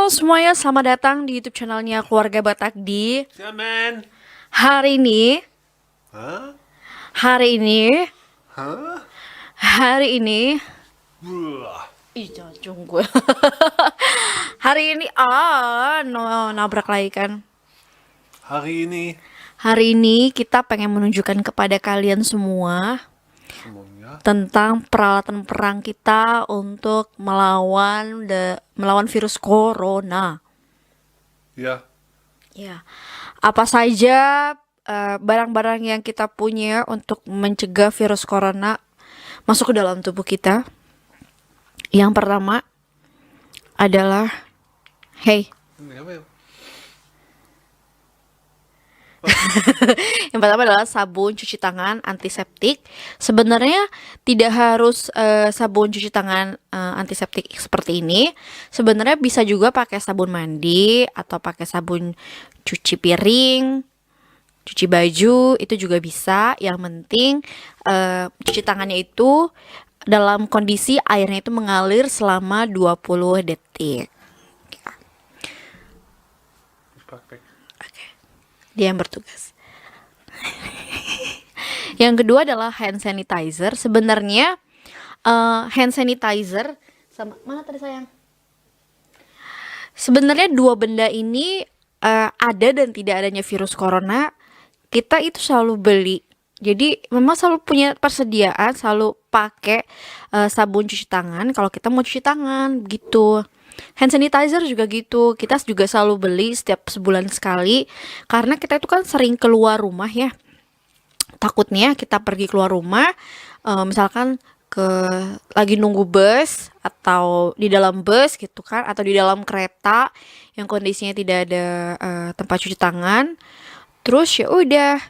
Halo semuanya, selamat datang di YouTube channelnya Keluarga Batakdi. Zaman. Hari ini, Hah? hari ini, Hah? hari ini, Buah. ih cacung gue. Hari ini, no, nabrak lagi kan. Hari ini Hari ini kita pengen menunjukkan kepada kalian semua semuanya. tentang peralatan perang kita untuk melawan virus corona. Ja. Ya, apa saja barang-barang yang kita punya untuk mencegah virus corona masuk ke dalam tubuh kita. Yang pertama adalah, yang pertama adalah sabun cuci tangan antiseptik. Sebenarnya tidak harus sabun cuci tangan antiseptik seperti ini. Sebenarnya bisa juga pakai sabun mandi atau pakai sabun cuci piring, cuci baju, itu juga bisa. Yang penting cuci tangannya itu dalam kondisi airnya itu mengalir selama 20 detik. Dia yang bertugas. Yang kedua adalah hand sanitizer. Sebenarnya hand sanitizer sama mana tadi sayang? Sebenarnya dua benda ini ada dan tidak adanya virus corona, kita itu selalu beli. Jadi memang selalu punya persediaan, selalu pakai sabun cuci tangan kalau kita mau cuci tangan gitu. Hand sanitizer juga gitu, kita juga selalu beli setiap sebulan sekali karena kita itu kan sering keluar rumah ya. Takutnya kita pergi keluar rumah, misalkan lagi nunggu bus atau di dalam bus gitu kan, atau di dalam kereta yang kondisinya tidak ada tempat cuci tangan. Terus ya udah,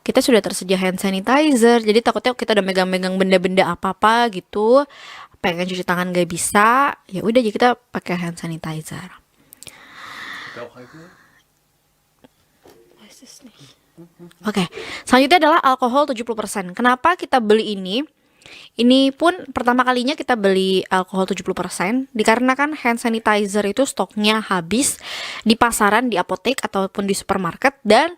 kita sudah tersedia hand sanitizer, jadi takutnya kita udah megang-megang benda-benda apa-apa gitu, pengen cuci tangan gak bisa, ya udah jadi kita pakai hand sanitizer. Oke, selanjutnya adalah alkohol 70%. Kenapa kita beli ini? Ini pun pertama kalinya kita beli alkohol 70% dikarenakan hand sanitizer itu stoknya habis di pasaran, di apotek ataupun di supermarket, dan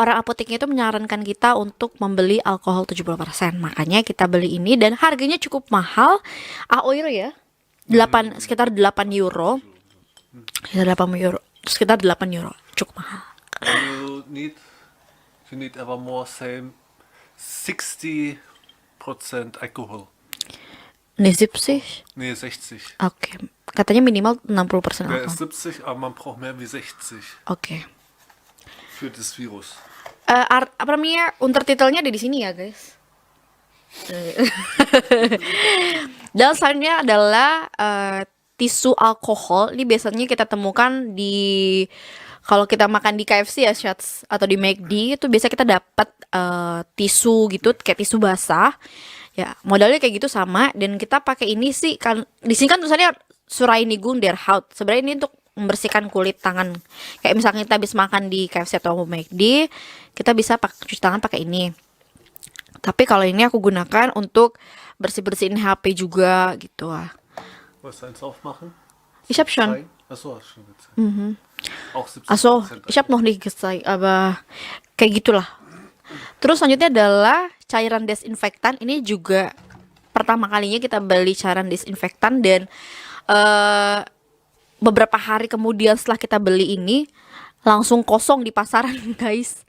orang apoteknya itu menyarankan kita untuk membeli alkohol 70%. Makanya kita beli ini dan harganya cukup mahal. Euro ya. Sekitar 8 euro. Sekitar 8 euro. Cukup mahal. You need ever more same 60% Alkohol. Nih 70? Nee, 60. Oke. Katanya minimal 60% Der alkohol. ist 70, aber man braucht mehr wie 60 Oke. für das Virus. Apa namanya, untertitelnya ada di sini ya guys. Dan selanjutnya adalah tisu alkohol. Ini biasanya kita temukan di, kalau kita makan di KFC ya, Shots, atau di McD itu biasa kita dapat tisu gitu, kayak tisu basah. Ya, modalnya kayak gitu sama, dan kita pakai ini sih kan di sini kan tulisannya Sureinigung der Haut. Sebenarnya ini untuk membersihkan kulit tangan. Kayak misalnya kita habis makan di KFC atau McD, kita bisa cuci tangan pakai ini. Tapi kalau ini aku gunakan untuk bersih-bersihin HP juga gitu lah. Was eins aufmachen? Ich hab schon. Zeigen? Achso, hast du schon gezeigt. Auch 70%. Also, ich hab noch nicht gezeigt, aber kayak gitulah. Terus selanjutnya adalah cairan desinfektan. Ini juga pertama kalinya kita beli cairan desinfektan, dan beberapa hari kemudian setelah kita beli ini langsung kosong di pasaran guys.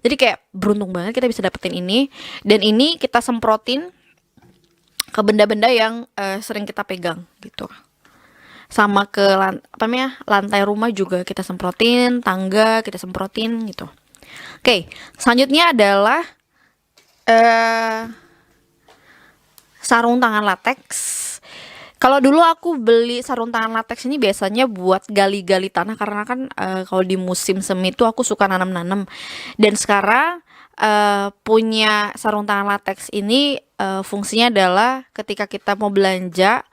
Jadi kayak beruntung banget kita bisa dapetin ini, dan ini kita semprotin ke benda-benda yang sering kita pegang gitu. Sama ke lantai rumah juga kita semprotin, tangga kita semprotin gitu. Oke, selanjutnya adalah sarung tangan latex. Kalau dulu aku beli sarung tangan latex ini biasanya buat gali-gali tanah, karena kan kalau di musim semi itu aku suka nanam-nanam. Dan sekarang punya sarung tangan latex ini fungsinya adalah ketika kita mau belanja,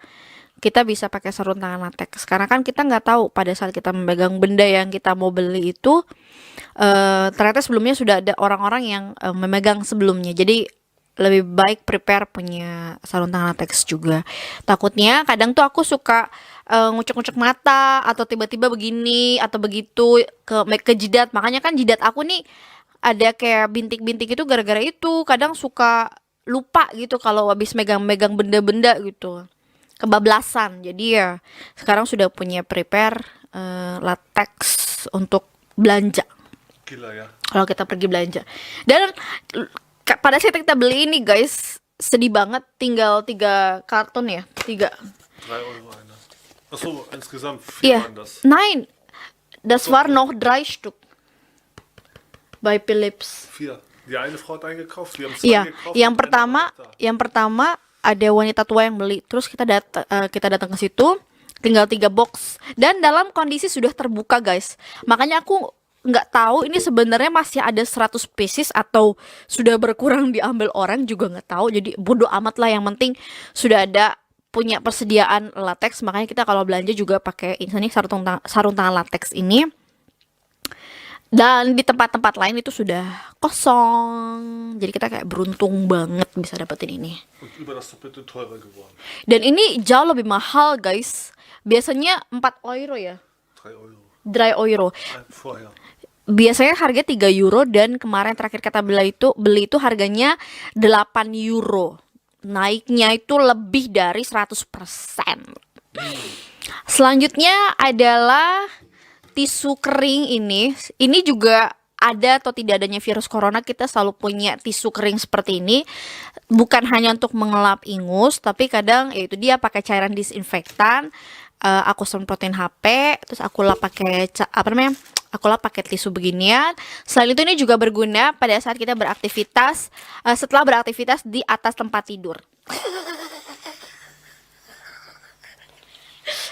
kita bisa pakai sarung tangan latex. Karena kan kita nggak tahu pada saat kita memegang benda yang kita mau beli itu ternyata sebelumnya sudah ada orang-orang yang memegang sebelumnya. Jadi lebih baik prepare punya sarung tangan latex juga. Takutnya kadang tuh aku suka ngucek-ngucek mata atau tiba-tiba begini atau begitu ke jidat. Makanya kan jidat aku nih ada kayak bintik-bintik itu gara-gara itu. Kadang suka lupa gitu kalau habis megang-megang benda-benda gitu. Kebablasan. Jadi ya sekarang sudah punya prepare latex untuk belanja Gila ya. kalau kita pergi belanja. Dan pada saat kita beli ini guys, sedih banget tinggal 3 karton ya, 3. 3 € einer. Achso, insgesamt 4 Iya, waren das. nein, das war noch 3 Stück bei Philips. 4. Die eine Frau hat eingekauft, wir haben 2 Iya, gekauft. yang und einer war pertama, noch da. yang pertama ada wanita tua yang beli. Terus kita datang ke situ, tinggal 3 box dan dalam kondisi sudah terbuka guys. Makanya aku nggak tahu ini sebenarnya masih ada 100 pieces atau sudah berkurang diambil orang juga nggak tahu. Jadi bodo amat lah, yang penting sudah ada punya persediaan latex. Makanya kita kalau belanja juga pakai ini sarung tangan latex ini. Dan di tempat-tempat lain itu sudah kosong. Jadi kita kayak beruntung banget bisa dapetin ini. Und über das Doppelte teurer geworden. Dan ini jauh lebih mahal guys. Biasanya 4 € ya, 3 €. 3 €. Vorher. Biasanya harga 3 € dan kemarin terakhir kita beli itu harganya 8 €. Naiknya itu lebih dari 100%. Selanjutnya adalah tisu kering ini. Ini juga ada atau tidak adanya virus corona, kita selalu punya tisu kering seperti ini. Bukan hanya untuk mengelap ingus, tapi kadang yaitu dia pakai cairan disinfektan. Aku semprotin HP, terus aku lap pakai aku lap pakai tisu beginian. Selain itu ini juga berguna pada saat kita beraktivitas, setelah beraktivitas di atas tempat tidur.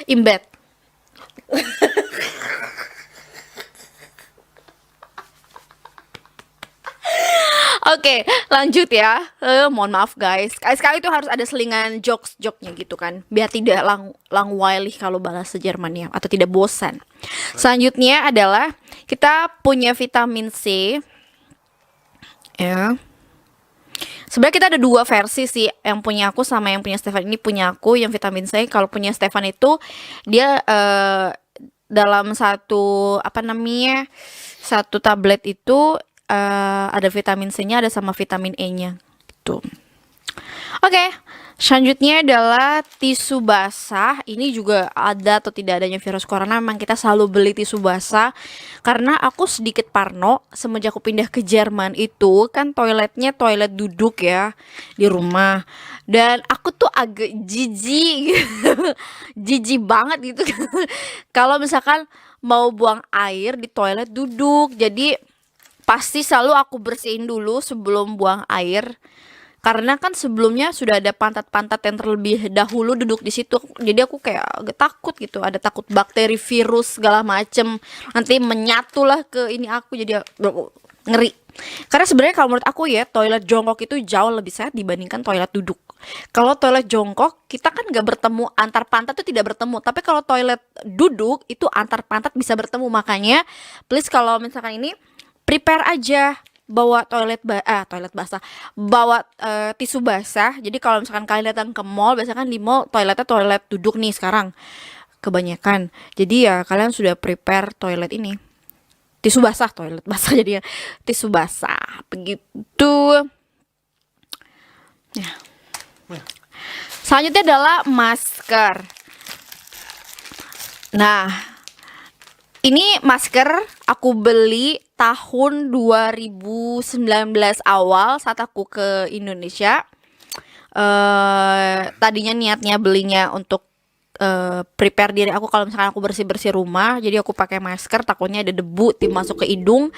In bed. Oke, lanjut ya. Mohon maaf guys. Sekali-sekali itu harus ada selingan jokes-joknya gitu kan, biar tidak langweilig kalau bahasa Jermannya atau tidak bosan. Selanjutnya adalah kita punya vitamin C. Ya. Sebenarnya kita ada 2 versi sih, yang punya aku sama yang punya Stefan. Ini punya aku yang vitamin C. Kalau punya Stefan itu dia dalam satu satu tablet itu ada vitamin C-nya, ada sama vitamin E-nya gitu. Oke, selanjutnya adalah tisu basah. Ini juga ada atau tidak adanya virus corona, memang kita selalu beli tisu basah. Karena aku sedikit parno, semenjak aku pindah ke Jerman itu kan toiletnya toilet duduk ya di rumah. Dan aku tuh agak jijik gitu. Jijik banget gitu. Kalau misalkan mau buang air di toilet duduk. Jadi pasti selalu aku bersihin dulu sebelum buang air. Karena kan sebelumnya sudah ada pantat-pantat yang terlebih dahulu duduk di situ. Jadi aku kayak agak takut gitu. Ada takut bakteri, virus, segala macem. Nanti menyatulah ke ini aku, jadi ngeri. Karena sebenarnya kalau menurut aku ya, toilet jongkok itu jauh lebih sehat dibandingkan toilet duduk. Kalau toilet jongkok, kita kan nggak bertemu, antar pantat tuh tidak bertemu. Tapi kalau toilet duduk, itu antar pantat bisa bertemu. Makanya, please kalau misalkan ini, prepare aja bawa toilet basah, bawa tisu basah. Jadi kalau misalkan kalian datang ke mall, biasanya kan di mall toiletnya toilet duduk nih sekarang kebanyakan. Jadi ya kalian sudah prepare toilet ini, tisu basah, toilet basah jadinya tisu basah begitu ya. Selanjutnya adalah masker. Nah, ini masker aku beli tahun 2019 awal saat aku ke Indonesia. Tadinya niatnya belinya untuk prepare diri aku kalau misalkan aku bersih-bersih rumah. Jadi aku pakai masker, takutnya ada debu masuk ke hidung.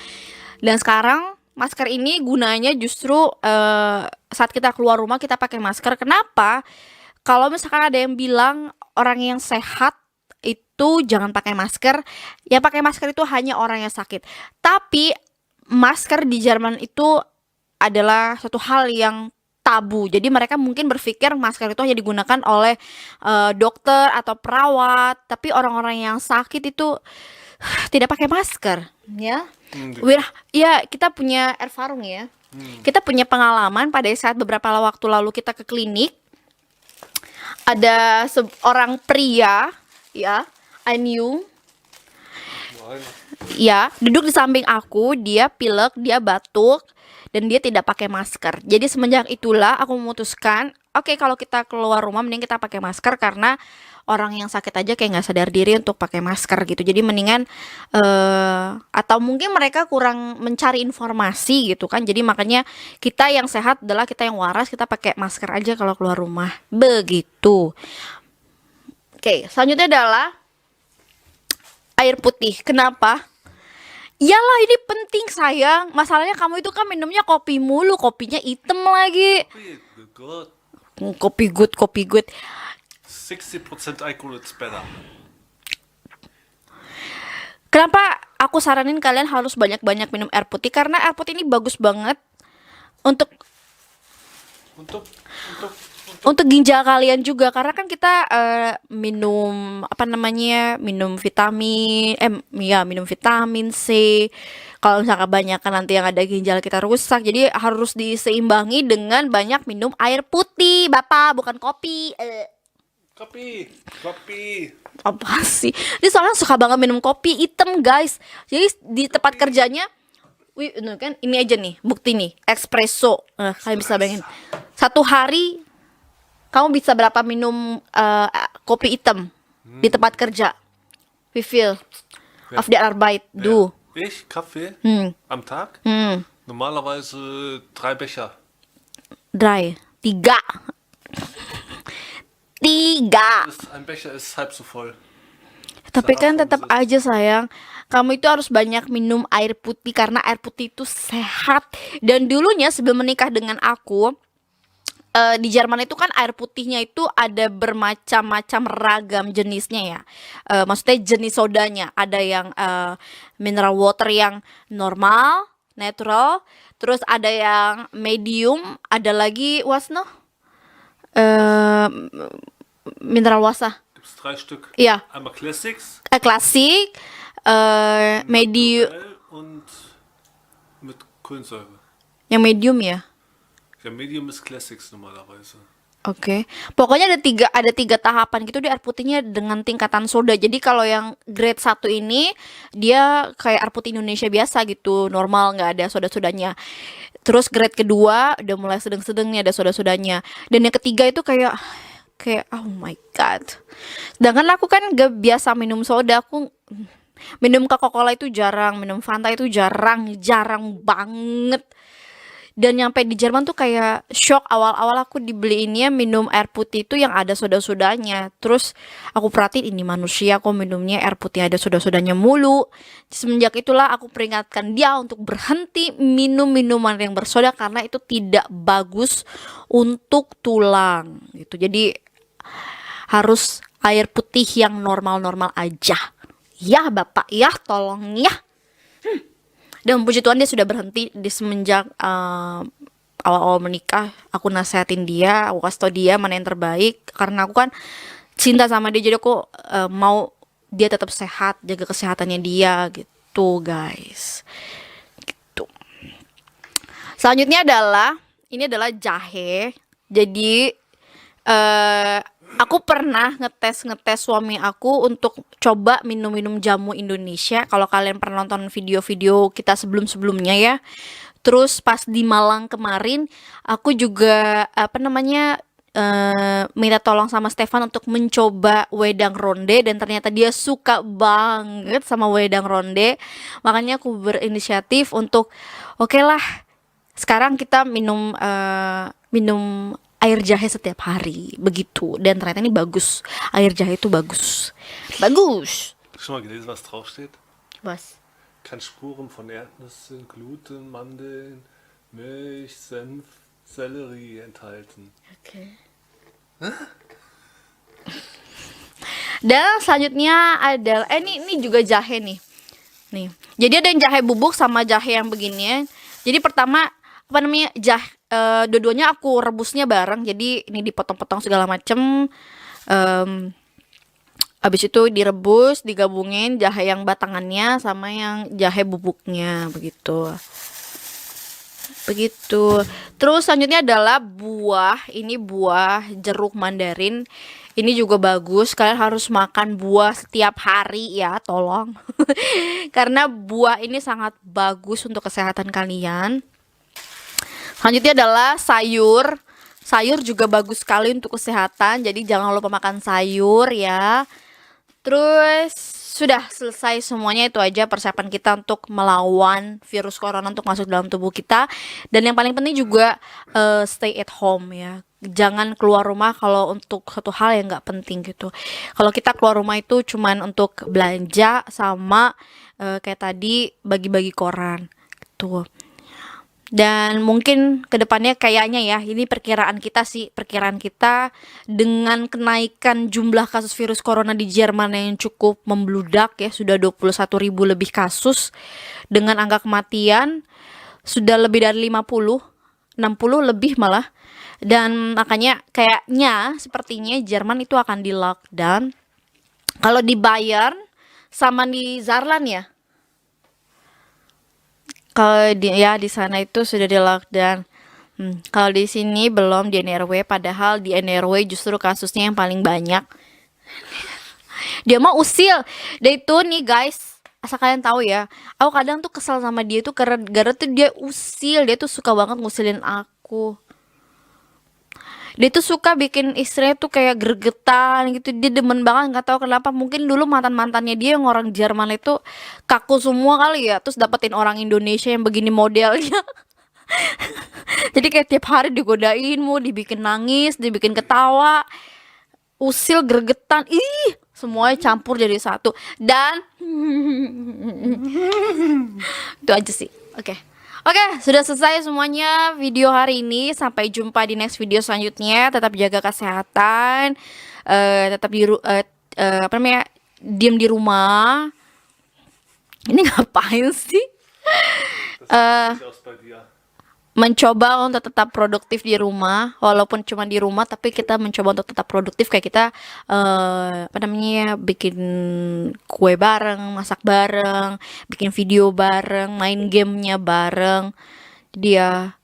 Dan sekarang masker ini gunanya justru saat kita keluar rumah kita pakai masker. Kenapa? Kalau misalkan ada yang bilang orang yang sehat itu jangan pakai masker. Yang pakai masker itu hanya orang yang sakit. Tapi masker di Jerman itu adalah suatu hal yang tabu. Jadi mereka mungkin berpikir masker itu hanya digunakan oleh dokter atau perawat. Tapi orang-orang yang sakit itu tidak pakai masker, ya. Ya kita punya erfahrung ya. Kita punya pengalaman pada saat beberapa waktu lalu kita ke klinik. Ada seorang pria, ya, I knew, Nein. ya, duduk di samping aku, dia pilek, dia batuk, dan dia tidak pakai masker. Jadi semenjak itulah aku memutuskan, oke, kalau kita keluar rumah mending kita pakai masker karena orang yang sakit aja kayak nggak sadar diri untuk pakai masker gitu. Jadi mendingan atau mungkin mereka kurang mencari informasi gitu kan. Jadi makanya kita yang sehat adalah kita yang waras, kita pakai masker aja kalau keluar rumah. Begitu. Oke, selanjutnya adalah air putih. Kenapa? Iyalah ini penting sayang. Masalahnya kamu itu kan minumnya kopi mulu, kopinya hitam lagi. Kopi, good. Kopi good. 60% Alkohol is better. Kenapa aku saranin kalian harus banyak-banyak minum air putih? Karena air putih ini bagus banget untuk Untuk ginjal kalian juga. Karena kan kita minum minum vitamin C. Kalau misalkan kebanyakan nanti yang ada ginjal kita rusak. Jadi harus diseimbangi dengan banyak minum air putih, Bapak, bukan kopi. Kopi. Apa sih? Dia soalnya suka banget minum kopi hitam, guys. Jadi di tempat kerjanya, kan ini aja nih, bukti nih, espresso. Kalian bisa bayangin. Satu hari kamu bisa berapa minum kopi hitam di tempat kerja? We feel auf der Arbeit. Du. Ich Kaffee am Tag? Normalerweise 3 Becher. Dry. 3. Ein Becher ist halb so voll. Tapi kan tetap aja sayang, kamu itu harus banyak minum air putih karena air putih itu sehat. Dan dulunya sebelum menikah dengan aku, di Jerman itu kan air putihnya itu ada bermacam-macam ragam jenisnya ya. Maksudnya jenis sodanya. Ada yang mineral water yang normal, natural. Terus ada yang medium. Ada lagi mineral wasa. Gibt's 3 Stück. Iya. Einmal Classics. Klasik, medium, Naturell und mit Kohlensäure. yang medium ya. Der Medium ist Classics normalerweise. Oke. Pokoknya ada tiga tahapan gitu di air putihnya dengan tingkatan soda. Jadi kalau yang grade 1 ini dia kayak air putih Indonesia biasa gitu, normal, nggak ada soda-sodanya. Terus grade kedua udah mulai sedang-sedangnya ada soda-sodanya. Dan yang ketiga itu kayak oh my god. Sedangkan aku kan gak biasa minum soda, aku minum Coca-Cola itu jarang, minum Fanta itu jarang banget. Dan nyampe di Jerman tuh kayak shock, awal-awal aku dibeliinnya minum air putih itu yang ada soda-sodanya. Terus aku perhatiin ini manusia kok minumnya air putih ada soda-sodanya mulu. Semenjak itulah aku peringatkan dia untuk berhenti minum minuman yang bersoda karena itu tidak bagus untuk tulang gitu. Jadi harus air putih yang normal-normal aja. Ya Bapak, ya tolong ya. Dan puji Tuhan dia sudah berhenti di semenjak awal-awal menikah. Aku nasehatin dia, aku kasih tau dia mana yang terbaik. Karena aku kan cinta sama dia, jadi aku mau dia tetap sehat, jaga kesehatannya dia gitu guys. Gitu. Selanjutnya ini adalah jahe. Jadi aku pernah ngetes suami aku untuk coba minum jamu Indonesia. Kalau kalian pernah nonton video-video kita sebelumnya ya. Terus pas di Malang kemarin, aku juga minta tolong sama Stefan untuk mencoba wedang ronde dan ternyata dia suka banget sama wedang ronde. Makanya aku berinisiatif untuk oke lah, sekarang kita minum air jahe setiap hari begitu, dan ternyata ini bagus, air jahe itu bagus. Hast du schon mal gelesen, was draufsteht? Was? Kann Spuren von Erdnüssen, Gluten, Mandeln, Milch, Senf, Sellerie enthalten. Oke. Dan selanjutnya adalah ini juga jahe nih. Jadi ada yang jahe bubuk sama jahe yang beginian. Jadi pertama dua-duanya aku rebusnya bareng. Jadi ini dipotong-potong segala macem. Habis itu direbus, digabungin jahe yang batangannya sama yang jahe bubuknya begitu. Begitu. Terus selanjutnya adalah buah. Ini buah jeruk mandarin. Ini juga bagus. Kalian harus makan buah setiap hari ya, tolong. Karena buah ini sangat bagus untuk kesehatan kalian. Selanjutnya adalah sayur. Sayur juga bagus sekali untuk kesehatan. Jadi jangan lupa makan sayur ya. Terus sudah selesai semuanya, itu aja persiapan kita untuk melawan virus corona untuk masuk dalam tubuh kita. Dan yang paling penting juga stay at home ya. Jangan keluar rumah kalau untuk satu hal yang nggak penting gitu. Kalau kita keluar rumah itu cuman untuk belanja sama kayak tadi bagi-bagi koran gitu. Dan mungkin kedepannya kayaknya ya, ini perkiraan kita sih, perkiraan kita dengan kenaikan jumlah kasus virus corona di Jerman yang cukup membludak ya, sudah 21.000 lebih kasus, dengan angka kematian sudah lebih dari 50, 60 lebih malah. Dan makanya kayaknya sepertinya Jerman itu akan di lockdown. Kalau di Bayern sama di Saarland ya, kalau di sana itu sudah di lockdown. Kalau di sini belum, di NRW, padahal di NRW justru kasusnya yang paling banyak. Dia mau usil. Dia itu nih guys, asal kalian tahu ya, aku kadang tuh kesal sama dia tuh karena gara tuh dia usil, dia tuh suka banget ngusilin aku. Dia tuh suka bikin istrinya tuh kayak gregetan gitu. Dia demen banget, nggak tahu kenapa. Mungkin dulu mantan-mantannya dia yang orang Jerman itu kaku semua kali ya. Terus dapetin orang Indonesia yang begini modelnya. Jadi kayak tiap hari digodain, mau dibikin nangis, dibikin ketawa, usil, gregetan. Ih, semuanya campur jadi satu. Dan itu aja sih. Oke, sudah selesai semuanya video hari ini. Sampai jumpa di next video selanjutnya. Tetap jaga kesehatan, tetap apa namanya, diem di rumah. Ini ngapain sih? Das sieht aus bei dir. Mencoba untuk tetap produktif di rumah, walaupun cuma di rumah, tapi kita mencoba untuk tetap produktif, kayak kita apa namanya, bikin kue bareng, masak bareng, bikin video bareng, main gamenya bareng. Jadi ya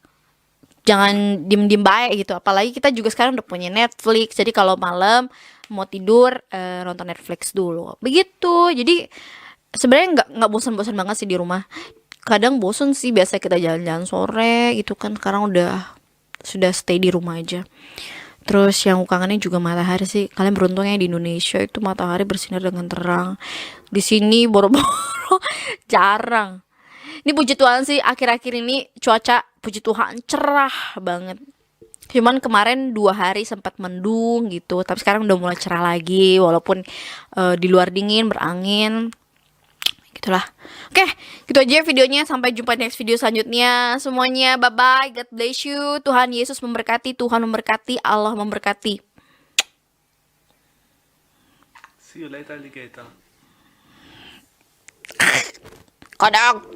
jangan diem-diem baik gitu. Apalagi kita juga sekarang udah punya Netflix, jadi kalau malam mau tidur nonton Netflix dulu. Begitu. Jadi sebenarnya nggak bosan-bosan banget sih di rumah. Kadang bosen sih, biasa kita jalan-jalan sore gitu kan. Sekarang sudah stay di rumah aja. Terus yang kangenin juga matahari sih. Kalian beruntungnya di Indonesia itu matahari bersinar dengan terang. Di sini boro-boro jarang. Ini puji Tuhan sih, akhir-akhir ini cuaca puji Tuhan cerah banget. Cuman kemarin 2 hari sempat mendung gitu, tapi sekarang udah mulai cerah lagi, walaupun di luar dingin, berangin. Gitulah. Oke, gitu aja videonya. Sampai jumpa di next video selanjutnya. Semuanya bye bye, God bless you. Tuhan Yesus memberkati, Tuhan memberkati, Allah memberkati. See you later, alligator. Kodok.